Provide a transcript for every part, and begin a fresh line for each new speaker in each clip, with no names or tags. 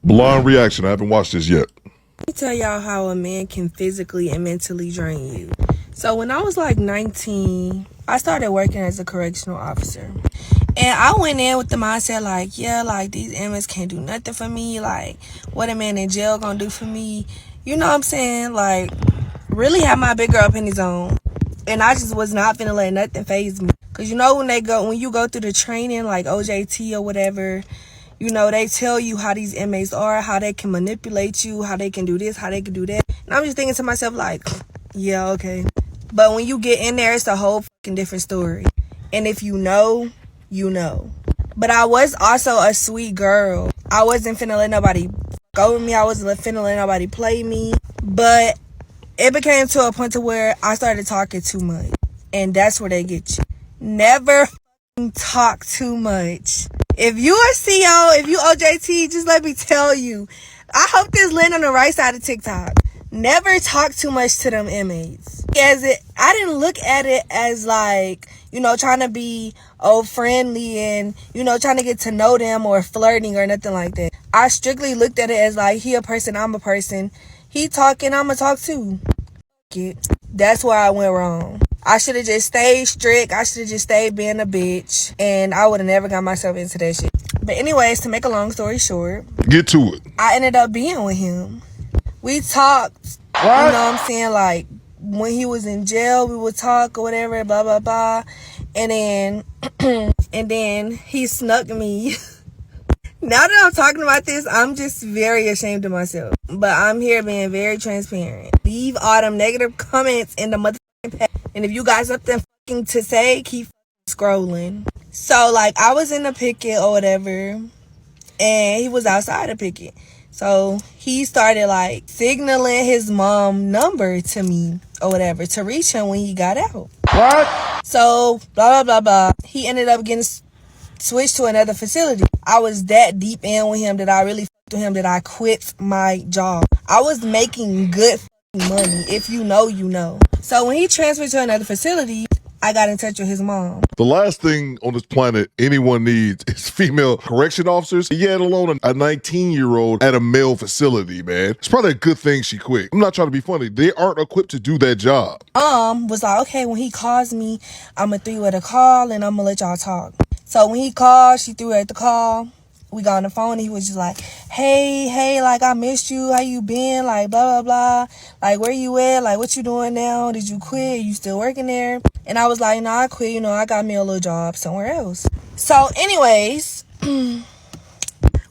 Blind reaction. I haven't watched this yet.
Let me tell y'all how a man can physically and mentally drain you. So when I was like 19, I started working as a correctional officer. And I went in with the mindset like, yeah, like these inmates can't do nothing for me. Like, what a man in jail gonna do for me? You know what I'm saying? Like, really have my big girl up in his own. And I just was not finna let nothing faze me. Cause you know when you go through the training like OJT or whatever, you know, they tell you how these inmates are, how they can manipulate you, how they can do this, how they can do that. And I'm just thinking to myself like, yeah, okay. But when you get in there, it's a whole fucking different story. And if you know, you know. But I was also a sweet girl. I wasn't finna let nobody go with me. I wasn't finna let nobody play me. But it became to a point to where I started talking too much. And that's where they get you. Never talk too much. If you are CO, if you OJT, just let me tell you. I hope this land on the right side of TikTok. Never talk too much to them inmates. I didn't look at it as like, you know, trying to be friendly and, you know, trying to get to know them or flirting or nothing like that. I strictly looked at it as like, he a person, I'm a person. He talking, I'ma talk too. That's where I went wrong. I should have just stayed strict. I should have just stayed being a bitch. And I would have never got myself into that shit. But anyways, to make a long story short.
Get to it.
I ended up being with him. We talked. What? You know what I'm saying? Like, when he was in jail, we would talk or whatever, blah, blah, blah. And then he snuck me. Now that I'm talking about this, I'm just very ashamed of myself. But I'm here being very transparent. Leave all them negative comments in the motherfucking past. And if you got something fucking to say, keep scrolling. So, like, I was in the picket or whatever, and he was outside the picket. So, he started, like, signaling his mom number to me or whatever to reach him when he got out. What? So, blah, blah, blah, blah. He ended up getting switched to another facility. I was that deep in with him that I really fucked with him that I quit my job. I was making good money. If you know, you know. So when he transferred to another facility, I got in touch with his mom.
The last thing on this planet anyone needs is female correction officers, yet alone a 19-year-old at a male facility, man. It's probably a good thing she quit. I'm not trying to be funny. They aren't equipped to do that job.
Was like, okay, when he calls me, I'm going to throw her the call and I'm going to let y'all talk. So when he called, she threw her at the call. We got on the phone and he was just like, hey, like, I missed you. How you been? Like, blah, blah, blah. Like, where you at? Like, what you doing now? Did you quit? You still working there? And I was like, no, I quit. You know, I got me a little job somewhere else. So anyways,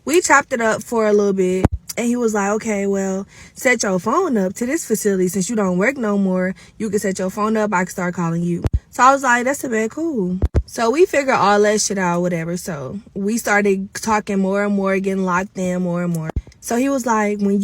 we chopped it up for a little bit. And he was like, okay, well, set your phone up to this facility. Since you don't work no more, you can set your phone up. I can start calling you. So I was like, that's a bit cool. So we figured all that shit out, whatever. So we started talking more and more, getting locked in more and more. So he was like, when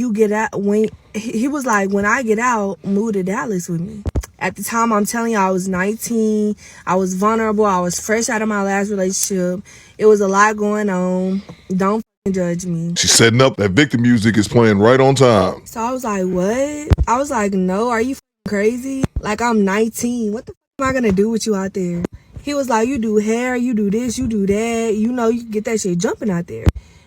I get out, move to Dallas with me. At the time, I'm telling you, I was 19. I was vulnerable. I was fresh out of my last relationship. It was a lot going on. Don't judge me.
She's setting up. That victim music is playing right on time.
So I was like, what? I was like, no, are you crazy? Like, I'm 19. What the am I gonna do with you out there? He was like, you do hair, you do this, you do that. You know, you can get that shit jumping out there.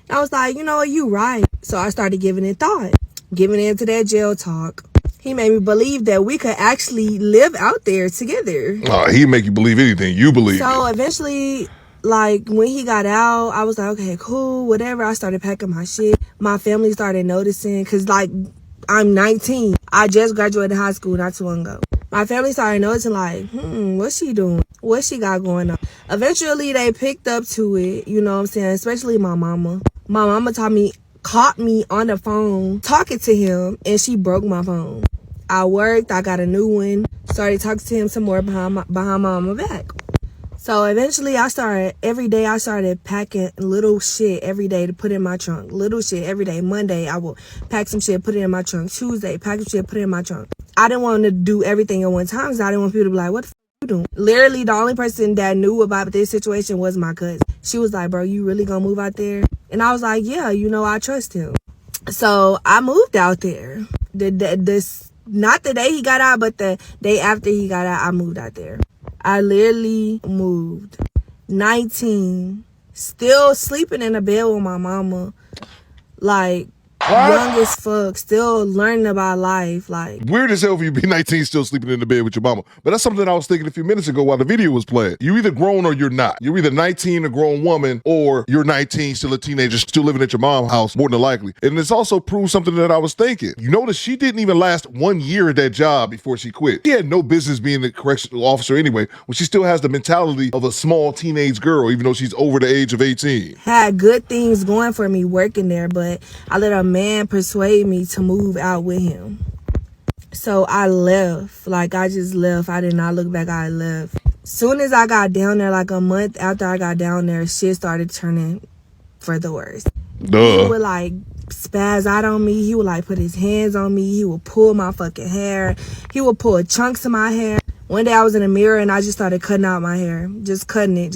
And I was like, you know what, you right. So I started giving it thought, giving into that jail talk. He made me believe that we could actually live out there together.
He make you believe anything you believe.
So eventually, like, when he got out, I was like, okay, cool, whatever. I started packing my shit. My family started noticing, because, like, I'm 19. I just graduated high school not too long ago. My family started noticing, like, what's she doing? What she got going on? Eventually, they picked up to it, you know what I'm saying? Especially my mama. My mama caught me on the phone talking to him, and she broke my phone. I worked. I got a new one. Started talking to him some more behind my mama back. So eventually, every day I started packing little shit every day to put in my trunk. Little shit every day. Monday, I will pack some shit, put it in my trunk. Tuesday, pack some shit, put it in my trunk. I didn't want to do everything at one time because I didn't want people to be like, what the f*** you doing? Literally, the only person that knew about this situation was my cousin. She was like, bro, you really gonna move out there? And I was like, yeah, you know, I trust him. So I moved out there. Not the day he got out, but the day after he got out, I moved out there. I literally moved. 19, still sleeping in a bed with my mama. Like,
What?
young as fuck, still learning about life. Like,
Weird as hell for you to be 19 still sleeping in the bed with your mama. But that's something I was thinking a few minutes ago while the video was playing. You either grown or you're not. You're either 19, a grown woman, or you're 19, still a teenager, still living at your mom's house, more than likely. And this also proves something that I was thinking. You notice she didn't even last 1 year at that job before she quit. She had no business being a correctional officer anyway, when she still has the mentality of a small teenage girl, even though she's over the age of 18.
had good things going for me working there, but I let a man persuade me to move out with him. So I left. Like, I just left. I did not look back. I left. Soon as I got down there, like a month after I got down there, shit started turning for the worse. He would like spaz out on me. He would like put his hands on me. He would pull my fucking hair. He would pull chunks of my hair. One day I was in the mirror and I just started cutting out my hair. Just cutting it.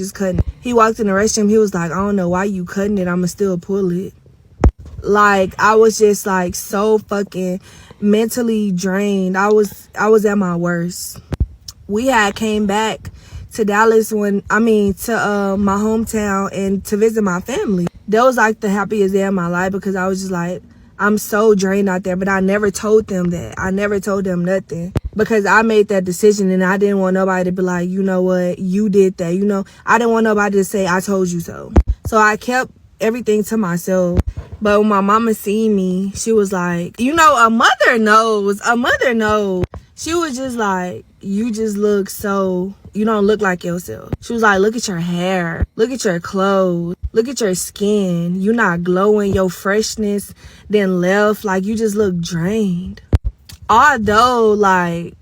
He walked in the restroom. He was like, I don't know why you cutting it. I'ma still pull it. Like, I was just like so fucking mentally drained. I was at my worst. We had came back to Dallas to my hometown and to visit my family. That was like the happiest day of my life because I was just like, I'm so drained out there. But I never told them that. I never told them nothing because I made that decision and I didn't want nobody to be like, you know what, you did that. You know, I didn't want nobody to say, I told you so. So I kept everything to myself. But when my mama seen me, she was like, you know, a mother knows. She was just like, you just look so, you don't look like yourself. She was like, look at your hair, look at your clothes, look at your skin. You not glowing, your freshness then left, like you just look drained. Although, like,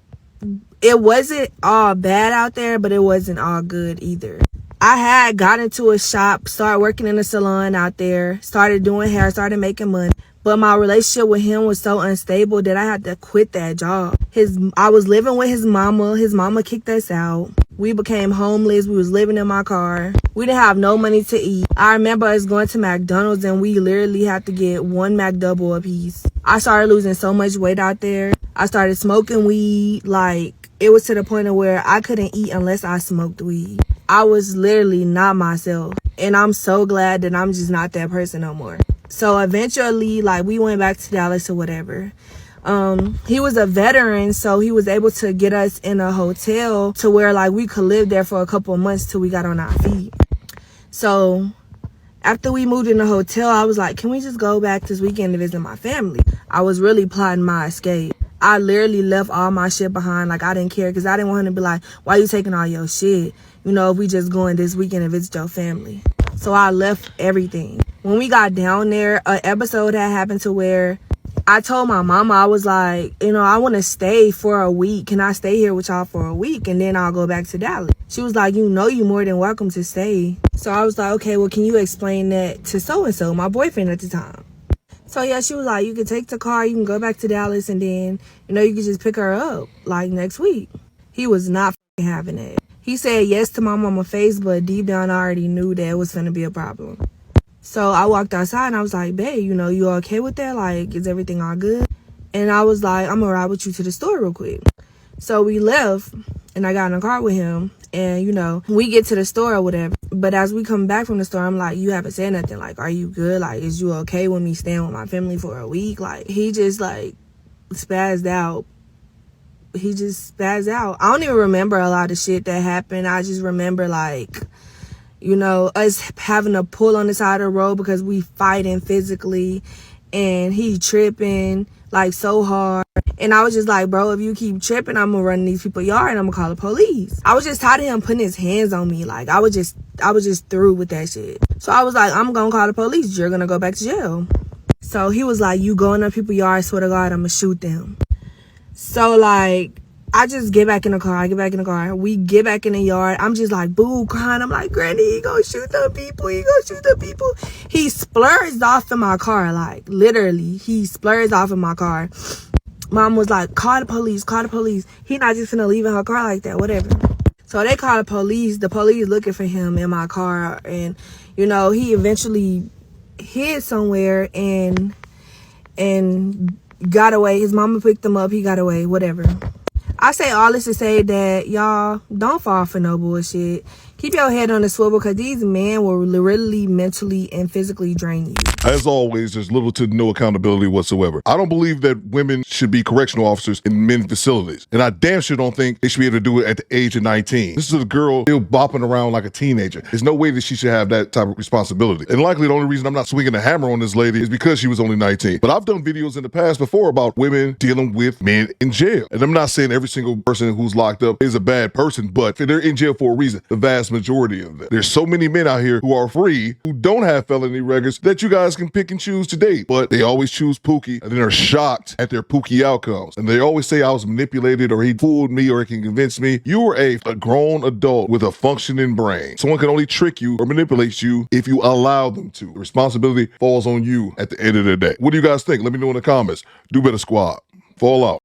it wasn't all bad out there, but it wasn't all good either. I had got into a shop, started working in a salon out there, started doing hair, started making money. But my relationship with him was so unstable that I had to quit that job. I was living with his mama. His mama kicked us out. We became homeless. We was living in my car. We didn't have no money to eat. I remember us going to McDonald's and we literally had to get one McDouble a piece. I started losing so much weight out there. I started smoking weed. Like, it was to the point of where I couldn't eat unless I smoked weed. I was literally not myself. And I'm so glad that I'm just not that person no more. So eventually, like, we went back to Dallas or whatever. He was a veteran, so he was able to get us in a hotel to where, like, we could live there for a couple of months till we got on our feet. So after we moved in the hotel, I was like, can we just go back this weekend to visit my family? I was really plotting my escape. I literally left all my shit behind. Like, I didn't care because I didn't want him to be like, why you taking all your shit? You know, if we just going this weekend and visit your family. So I left everything. When we got down there, an episode had happened to where I told my mama, I was like, you know, I want to stay for a week. Can I stay here with y'all for a week? And then I'll go back to Dallas. She was like, you know, you more than welcome to stay. So I was like, okay, well, can you explain that to so-and-so, my boyfriend at the time? So yeah, she was like, you can take the car, you can go back to Dallas, and then, you know, you can just pick her up like next week. He was not having it. He said yes to my mama's face, but deep down I already knew that it was going to be a problem. So I walked outside and I was like, babe, you know, you okay with that? Like, is everything all good? And I was like, I'm going to ride with you to the store real quick. So we left and I got in a car with him and, you know, we get to the store or whatever. But as we come back from the store, I'm like, you haven't said nothing. Like, are you good? Like, is you okay with me staying with my family for a week? Like, he just like spazzed out. He just spazzed out. I don't even remember a lot of shit that happened. I just remember, like, you know, us having to pull on the side of the road because we fighting physically and he tripping like so hard. And I was just like, bro, if you keep tripping, I'm gonna run in these people's yard and I'm gonna call the police. I was just tired of him putting his hands on me. Like, I was just through with that shit. So I was like, I'm gonna call the police. You're gonna go back to jail. So he was like, you go in the people's yard, swear to God, I'm gonna shoot them. So, like, I just get back in the car. We get back in the yard. I'm just like, boo, crying. I'm like, Granny, he gonna shoot the people. He splurged off in my car. Like, literally, he splurged off in my car. Mom was like, call the police. He not just finna leave in her car like that, whatever. So they call the police. The police looking for him in my car. And, you know, he eventually hid somewhere and got away. His mama picked him up. He got away, whatever. I say all this to say that, y'all, don't fall for no bullshit. Keep your head on the swivel because these men will literally mentally and physically drain you.
As always, there's little to no accountability whatsoever. I don't believe that women should be correctional officers in men's facilities. And I damn sure don't think they should be able to do it at the age of 19. This is a girl still bopping around like a teenager. There's no way that she should have that type of responsibility. And likely the only reason I'm not swinging a hammer on this lady is because she was only 19. But I've done videos in the past before about women dealing with men in jail. And I'm not saying every single person who's locked up is a bad person, but they're in jail for a reason, the vast majority of them. There's so many men out here who are free, who don't have felony records, that you guys can pick and choose to date. But they always choose Pookie, and then are shocked at their Pookie outcomes. And they always say I was manipulated, or he fooled me, or he can convince me. You are a grown adult with a functioning brain. Someone can only trick you or manipulate you if you allow them to. The responsibility falls on you at the end of the day. What do you guys think? Let me know in the comments. Do better, squad. Fall out.